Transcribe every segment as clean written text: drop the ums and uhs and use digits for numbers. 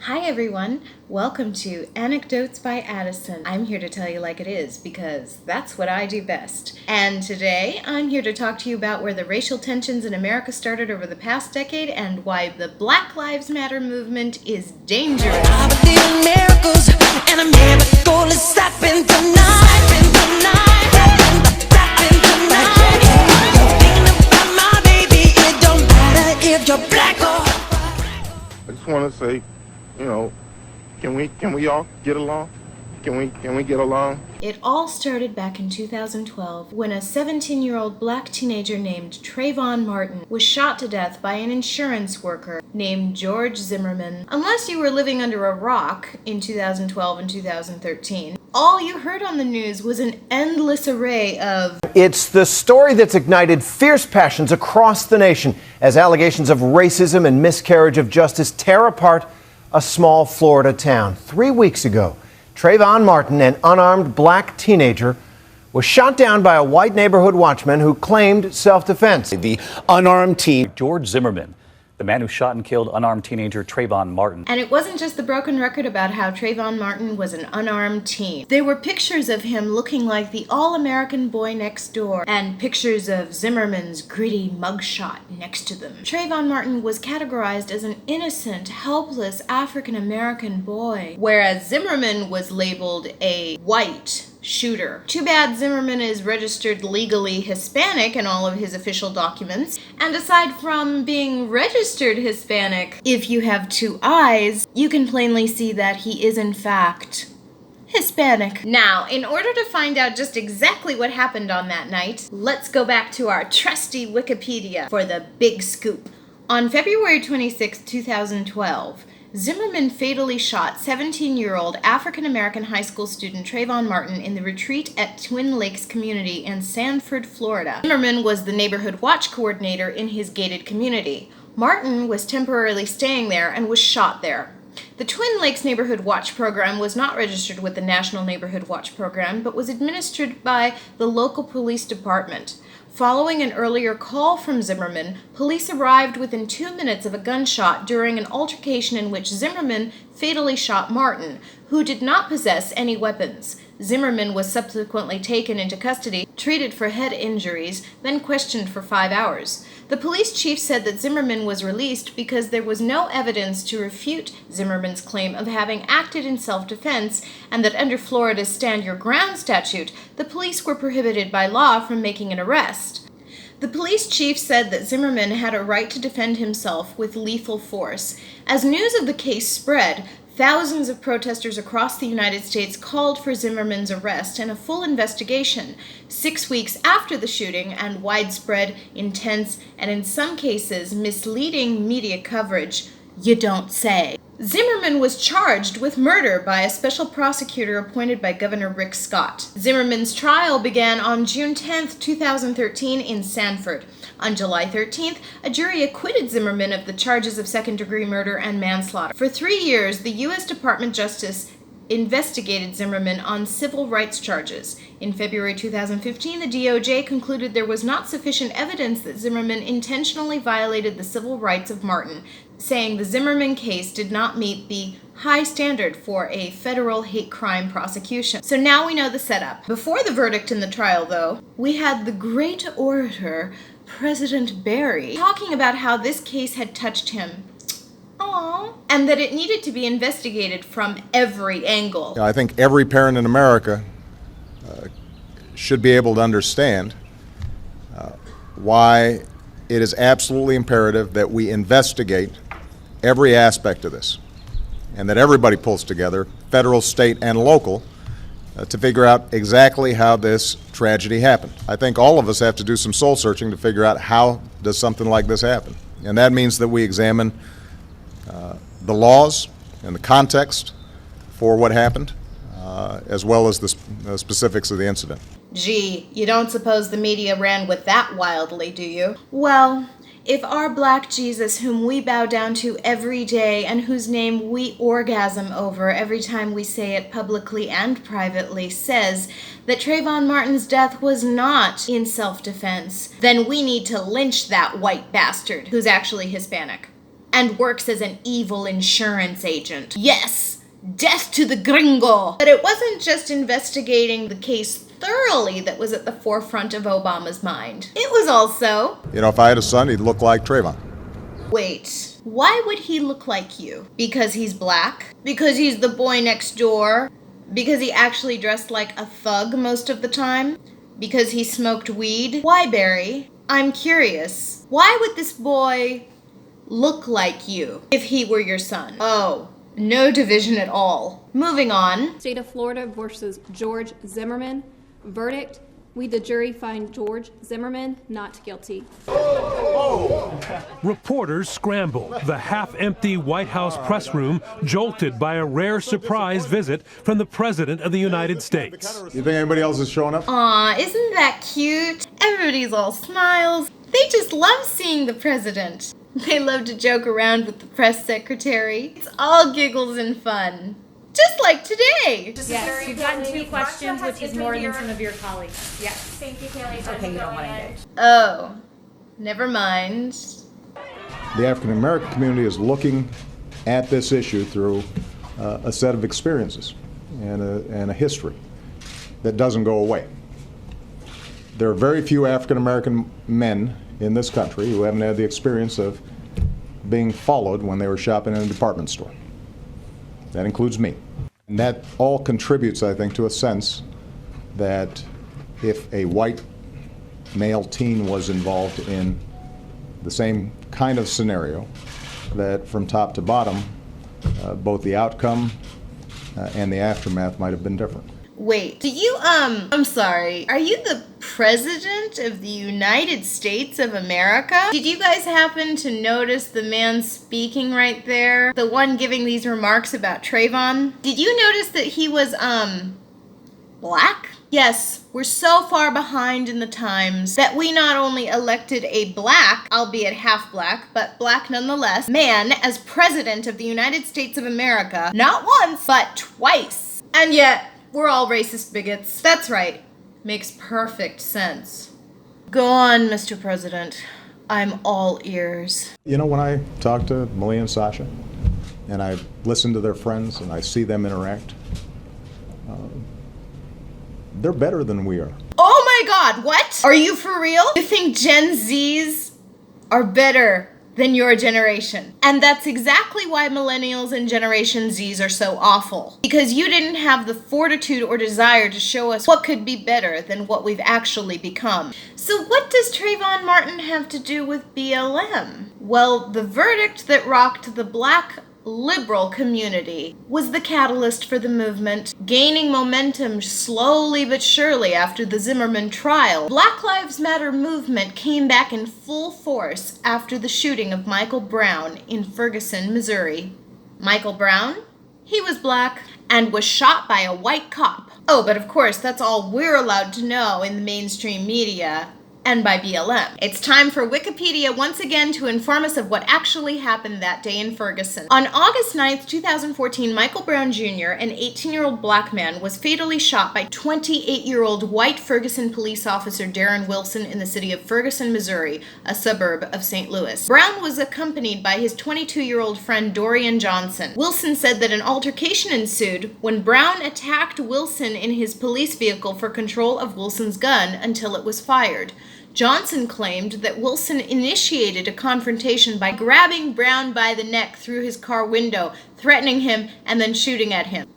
Hi everyone, welcome to Anecdotes by Addison. I'm here to tell you like it is because that's what I do best. And today I'm here to talk to you about where the racial tensions in America started over the past decade and why the Black Lives Matter movement is dangerous. I believe in miracles, and a miracle is happening tonight. You're thinking about my baby, it don't matter if you're black or I just want to say, can we all get along? Can we get along? It all started back in 2012 when a 17-year-old black teenager named Trayvon Martin was shot to death by an insurance worker named George Zimmerman. Unless you were living under a rock in 2012 and 2013, all you heard on the news was an endless array of... It's the story that's ignited fierce passions across the nation as allegations of racism and miscarriage of justice tear apart a small Florida town. 3 weeks ago, Trayvon Martin, an unarmed black teenager, was shot down by a white neighborhood watchman who claimed self-defense. The unarmed teen, George Zimmerman, the man who shot and killed unarmed teenager Trayvon Martin. And it wasn't just the broken record about how Trayvon Martin was an unarmed teen. There were pictures of him looking like the all-American boy next door, and pictures of Zimmerman's gritty mugshot next to them. Trayvon Martin was categorized as an innocent, helpless African-American boy, whereas Zimmerman was labeled a white shooter. Too bad Zimmerman is registered legally Hispanic in all of his official documents. And aside from being registered Hispanic, if you have two eyes, you can plainly see that he is in fact Hispanic. Now, in order to find out just exactly what happened on that night, let's go back to our trusty Wikipedia for the big scoop. On February 26, 2012, Zimmerman fatally shot 17-year-old African-American high school student Trayvon Martin in the retreat at Twin Lakes community in Sanford, Florida. Zimmerman was the neighborhood watch coordinator in his gated community. Martin was temporarily staying there and was shot there. The Twin Lakes Neighborhood Watch Program was not registered with the National Neighborhood Watch Program, but was administered by the local police department. Following an earlier call from Zimmerman, police arrived within 2 minutes of a gunshot during an altercation in which Zimmerman fatally shot Martin, who did not possess any weapons. Zimmerman was subsequently taken into custody, treated for head injuries, then questioned for 5 hours. The police chief said that Zimmerman was released because there was no evidence to refute Zimmerman's claim of having acted in self-defense, and that under Florida's Stand Your Ground statute, the police were prohibited by law from making an arrest. The police chief said that Zimmerman had a right to defend himself with lethal force. As news of the case spread, thousands of protesters across the United States called for Zimmerman's arrest and a full investigation. 6 weeks after the shooting and widespread, intense, and in some cases misleading media coverage, you don't say. Zimmerman was charged with murder by a special prosecutor appointed by Governor Rick Scott. Zimmerman's trial began on June 10, 2013 in Sanford. On July 13th, a jury acquitted Zimmerman of the charges of second-degree murder and manslaughter. For 3 years, the U.S. Department of Justice investigated Zimmerman on civil rights charges. In February 2015, the DOJ concluded there was not sufficient evidence that Zimmerman intentionally violated the civil rights of Martin, saying the Zimmerman case did not meet the high standard for a federal hate crime prosecution. So now we know the setup. Before the verdict in the trial, though, we had the great orator, President Barry, talking about how this case had touched him. Aww. And that it needed to be investigated from every angle. I think every parent in America should be able to understand why it is absolutely imperative that we investigate every aspect of this, and that everybody pulls together, federal, state, and local, to figure out exactly how this tragedy happened. I think all of us have to do some soul searching to figure out how does something like this happen. And that means that we examine the laws and the context for what happened, as well as the specifics of the incident. Gee, you don't suppose the media ran with that wildly, do you? Well, if our Black Jesus, whom we bow down to every day and whose name we orgasm over every time we say it publicly and privately, says that Trayvon Martin's death was not in self-defense, then we need to lynch that white bastard who's actually Hispanic. and works as an evil insurance agent. Yes, death to the gringo! But it wasn't just investigating the case thoroughly that was at the forefront of Obama's mind. It was also... You know, if I had a son, he'd look like Trayvon. Wait, why would he look like you? Because he's black? Because he's the boy next door? Because he actually dressed like a thug most of the time? Because he smoked weed? Why, Barry? I'm curious. Why would this boy look like you if he were your son? Oh, no division at all. Moving on. State of Florida versus George Zimmerman. Verdict: we, the jury, find George Zimmerman not guilty. Reporters scramble. The half-empty White House press room jolted by a rare surprise visit from the President of the United States. You think anybody else is showing up? Aw, isn't that cute? Everybody's all smiles. They just love seeing the president. They love to joke around with the press secretary. It's all giggles and fun. Just like today. Yes, you've gotten 2 questions, which is more than some of your colleagues. Yes. Thank you, Kaylee. Okay, you don't want to engage. Oh, never mind. The African American community is looking at this issue through a set of experiences and a history that doesn't go away. There are very few African American men in this country who haven't had the experience of being followed when they were shopping in a department store. That includes me. And that all contributes, I think, to a sense that if a white male teen was involved in the same kind of scenario, that from top to bottom, both the outcome and the aftermath might have been different. Wait, I'm sorry, are you the President of the United States of America? Did you guys happen to notice the man speaking right there? The one giving these remarks about Trayvon? Did you notice that he was, black? Yes, we're so far behind in the times that we not only elected a black, albeit half black, but black nonetheless, man as President of the United States of America, not once, but twice. And yet, we're all racist bigots. That's right. Makes perfect sense. Go on, Mr. President. I'm all ears. You know, when I talk to Malia and Sasha, and I listen to their friends, and I see them interact, they're better than we are. Oh my God, what? Are you for real? You think Gen Zs are better than your generation? And that's exactly why millennials and Generation Zs are so awful. Because you didn't have the fortitude or desire to show us what could be better than what we've actually become. So what does Trayvon Martin have to do with BLM? Well, the verdict that rocked the black liberal community was the catalyst for the movement, gaining momentum slowly but surely after the Zimmerman trial. Black Lives Matter movement came back in full force after the shooting of Michael Brown in Ferguson, Missouri. Michael Brown? He was black and was shot by a white cop. Oh, but of course, that's all we're allowed to know in the mainstream media and by BLM. It's time for Wikipedia once again to inform us of what actually happened that day in Ferguson. On August 9th, 2014, Michael Brown Jr., an 18-year-old black man, was fatally shot by 28-year-old white Ferguson police officer Darren Wilson in the city of Ferguson, Missouri, a suburb of St. Louis. Brown was accompanied by his 22-year-old friend Dorian Johnson. Wilson said that an altercation ensued when Brown attacked Wilson in his police vehicle for control of Wilson's gun until it was fired. Johnson claimed that Wilson initiated a confrontation by grabbing Brown by the neck through his car window, threatening him, and then shooting at him.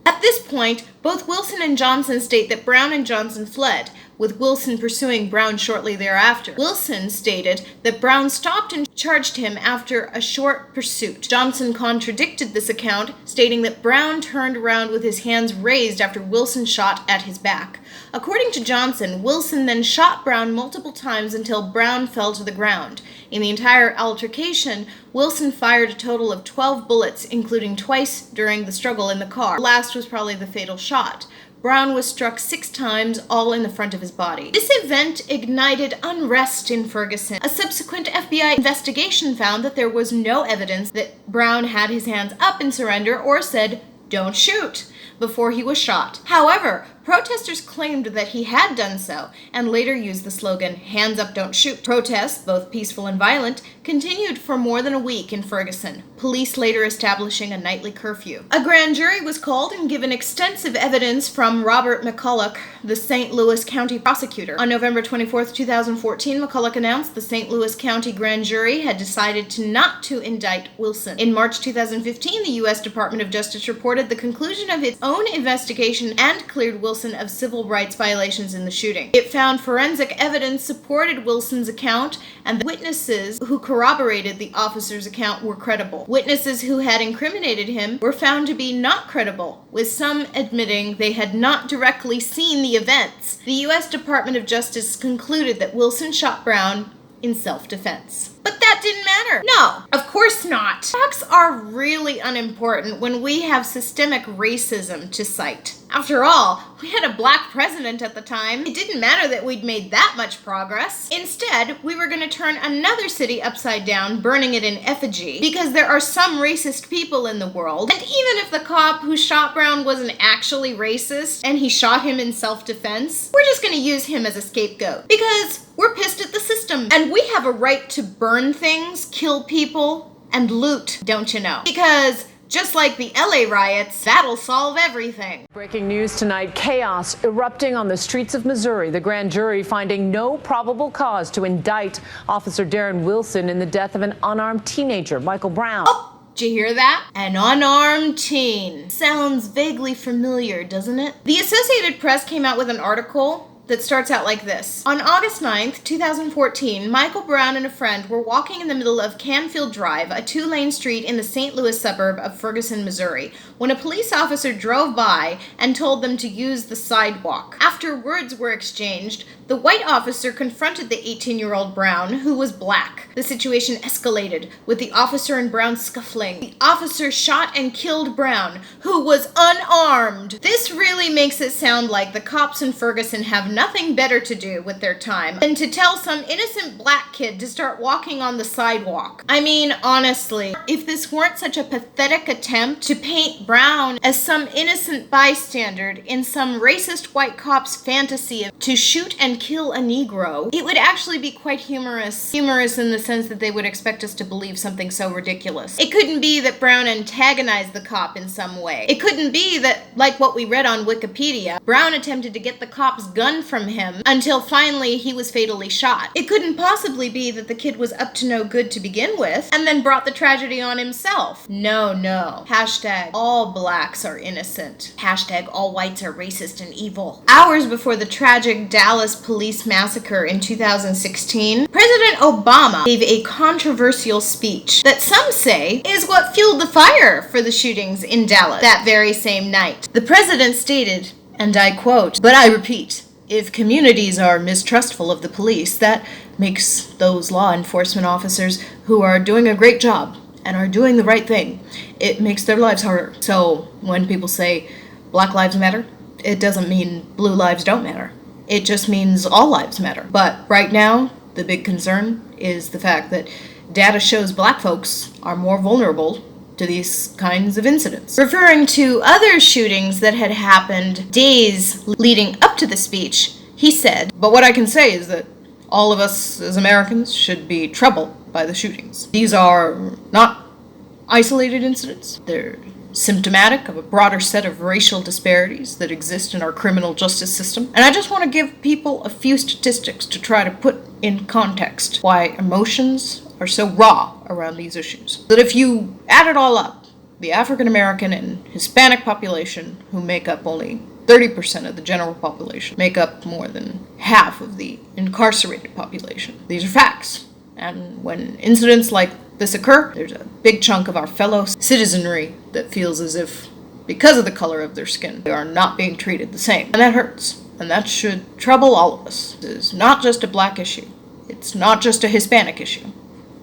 At this point, both Wilson and Johnson state that Brown and Johnson fled, with Wilson pursuing Brown shortly thereafter. Wilson stated that Brown stopped and charged him after a short pursuit. Johnson contradicted this account, stating that Brown turned around with his hands raised after Wilson shot at his back. According to Johnson, Wilson then shot Brown multiple times until Brown fell to the ground. In the entire altercation, Wilson fired a total of 12 bullets, including twice during the struggle in the car. The last was probably the fatal shot. Brown was struck 6 times, all in the front of his body. This event ignited unrest in Ferguson. A subsequent FBI investigation found that there was no evidence that Brown had his hands up in surrender or said, "Don't shoot," before he was shot. However, protesters claimed that he had done so, and later used the slogan, "Hands up, don't shoot." Protests, both peaceful and violent, continued for more than a week in Ferguson, police later establishing a nightly curfew. A grand jury was called and given extensive evidence from Robert McCulloch, the St. Louis County prosecutor. On November 24, 2014, McCulloch announced the St. Louis County grand jury had decided not to indict Wilson. In March 2015, the U.S. Department of Justice reported the conclusion of its own investigation and cleared Wilson of civil rights violations in the shooting. It found forensic evidence supported Wilson's account, and the witnesses who corroborated the officer's account were credible. Witnesses who had incriminated him were found to be not credible, with some admitting they had not directly seen the events. The U.S. Department of Justice concluded that Wilson shot Brown in self-defense. But that didn't matter. No, of course not. Facts are really unimportant when we have systemic racism to cite. After all, we had a black president at the time. It didn't matter that we'd made that much progress. Instead, we were going to turn another city upside down, burning it in effigy, because there are some racist people in the world. And even if the cop who shot Brown wasn't actually racist and he shot him in self-defense, we're just going to use him as a scapegoat. Because we're pissed at the system. And we have a right to burn things, kill people, and loot, don't you know? Because just like the LA riots, that'll solve everything. Breaking news tonight, chaos erupting on the streets of Missouri. The grand jury finding no probable cause to indict Officer Darren Wilson in the death of an unarmed teenager, Michael Brown. Oh, did you hear that? An unarmed teen. Sounds vaguely familiar, doesn't it? The Associated Press came out with an article that starts out like this. On August 9th, 2014, Michael Brown and a friend were walking in the middle of Canfield Drive, a two-lane street in the St. Louis suburb of Ferguson, Missouri, when a police officer drove by and told them to use the sidewalk. After words were exchanged, the white officer confronted the 18-year-old Brown, who was black. The situation escalated, with the officer and Brown scuffling. The officer shot and killed Brown, who was unarmed. This really makes it sound like the cops in Ferguson have nothing better to do with their time than to tell some innocent black kid to start walking on the sidewalk. I mean, honestly, if this weren't such a pathetic attempt to paint Brown as some innocent bystander in some racist white cop's fantasy of to shoot and kill a Negro, it would actually be quite humorous. Humorous in the sense that they would expect us to believe something so ridiculous. It couldn't be that Brown antagonized the cop in some way. It couldn't be that, like what we read on Wikipedia, Brown attempted to get the cop's gun from him until finally he was fatally shot. It couldn't possibly be that the kid was up to no good to begin with and then brought the tragedy on himself. No. Hashtag all blacks are innocent. Hashtag all whites are racist and evil. Hours before the tragic Dallas police massacre in 2016, President Obama gave a controversial speech that some say is what fueled the fire for the shootings in Dallas that very same night. The president stated, and I quote, "But I repeat, if communities are mistrustful of the police, that makes those law enforcement officers who are doing a great job and are doing the right thing, it makes their lives harder. So when people say Black lives matter, it doesn't mean blue lives don't matter. It just means all lives matter. But right now, the big concern is the fact that data shows black folks are more vulnerable to these kinds of incidents." Referring to other shootings that had happened days leading up to the speech, he said, "But what I can say is that all of us as Americans should be troubled by the shootings. These are not isolated incidents. They're symptomatic of a broader set of racial disparities that exist in our criminal justice system. And I just want to give people a few statistics to try to put in context why emotions are so raw around these issues. That if you add it all up, the African American and Hispanic population, who make up only 30% of the general population, make up more than half of the incarcerated population. These are facts. And when incidents like this occur, there's a big chunk of our fellow citizenry that feels as if, because of the color of their skin, they are not being treated the same. And that hurts. And that should trouble all of us. This is not just a black issue. It's not just a Hispanic issue.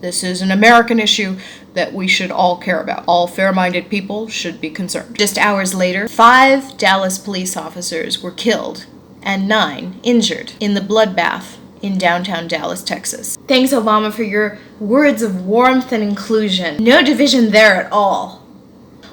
This is an American issue that we should all care about. All fair-minded people should be concerned. Just hours later, 5 Dallas police officers were killed and 9 injured in the bloodbath in downtown Dallas, Texas. Thanks, Obama, for your words of warmth and inclusion. No division there at all.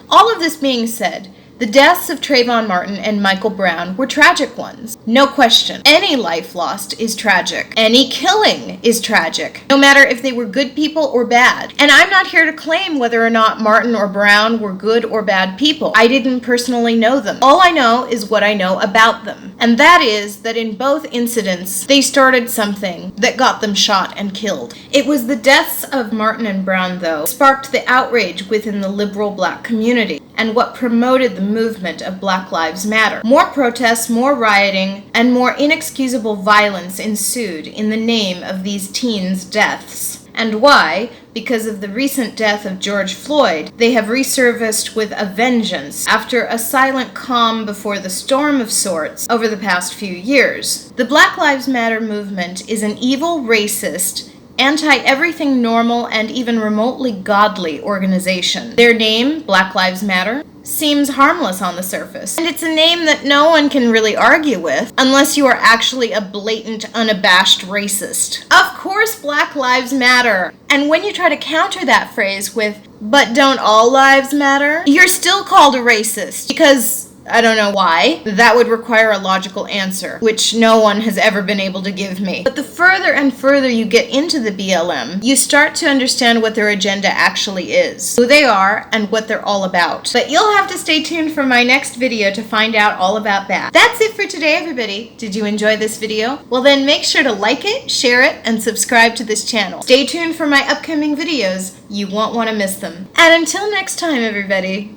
All of this being said, The deaths of Trayvon Martin and Michael Brown were tragic ones. No question. Any life lost is tragic. Any killing is tragic, no matter if they were good people or bad. And I'm not here to claim whether or not Martin or Brown were good or bad people. I didn't personally know them. All I know is what I know about them. And that is that in both incidents, they started something that got them shot and killed. It was the deaths of Martin and Brown, though, sparked the outrage within the liberal black community and what promoted the movement of Black Lives Matter. More protests, more rioting, and more inexcusable violence ensued in the name of these teens' deaths. And why? Because of the recent death of George Floyd, they have resurfaced with a vengeance after a silent calm before the storm of sorts over the past few years. The Black Lives Matter movement is an evil, racist, anti-everything normal, and even remotely godly organization. Their name, Black Lives Matter, seems harmless on the surface, and it's a name that no one can really argue with unless you are actually a blatant, unabashed racist. Of course Black Lives Matter! And when you try to counter that phrase with, but don't all lives matter? You're still called a racist, because I don't know why. That would require a logical answer, which no one has ever been able to give me. But the further and further you get into the BLM, you start to understand what their agenda actually is, who they are, and what they're all about. But you'll have to stay tuned for my next video to find out all about that. That's it for today, everybody. Did you enjoy this video? Well then make sure to like it, share it, and subscribe to this channel. Stay tuned for my upcoming videos. You won't want to miss them. And until next time, everybody.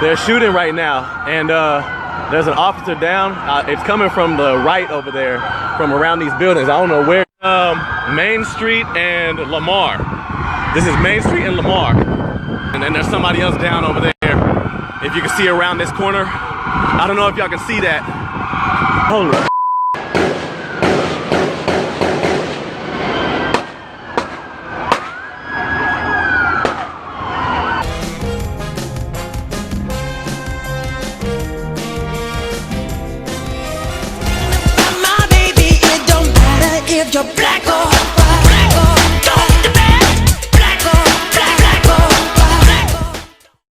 They're shooting right now, and there's an officer down. It's coming from the right over there, from around these buildings. I don't know where. Main Street and Lamar. This is Main Street and Lamar. And then there's somebody else down over there. If you can see around this corner. I don't know if y'all can see that. Holy. If you're black or